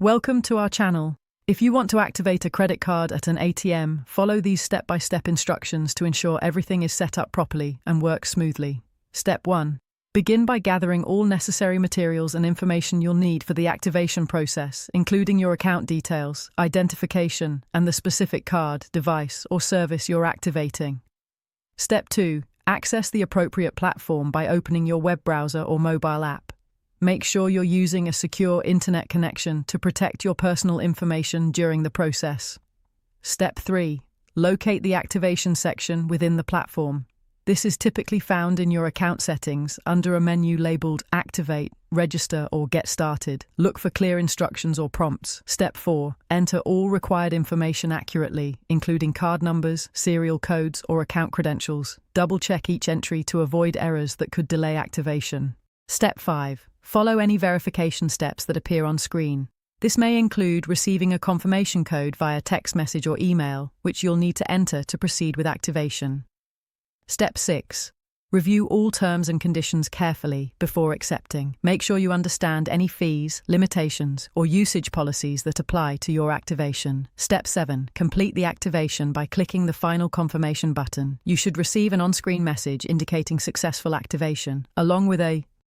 Welcome to our channel. If you want to activate a credit card at an ATM, follow these step-by-step instructions to ensure everything is set up properly and works smoothly. Step 1. Begin by gathering all necessary materials and information you'll need for the activation process, including your account details, identification, and the specific card, device, or service you're activating. Step 2. Access the appropriate platform by opening your web browser or mobile app. Make sure you're using a secure internet connection to protect your personal information during the process. Step 3. Locate the activation section within the platform. This is typically found in your account settings under a menu labeled Activate, Register, or Get Started. Look for clear instructions or prompts. Step 4. Enter all required information accurately, including card numbers, serial codes, or account credentials. Double-check each entry to avoid errors that could delay activation. Step 5. Follow any verification steps that appear on screen. This may include receiving a confirmation code via text message or email, which you'll need to enter to proceed with activation. Step 6. Review all terms and conditions carefully before accepting. Make sure you understand any fees, limitations, or usage policies that apply to your activation. Step 7. Complete the activation by clicking the final confirmation button. You should receive an on-screen message indicating successful activation, along with a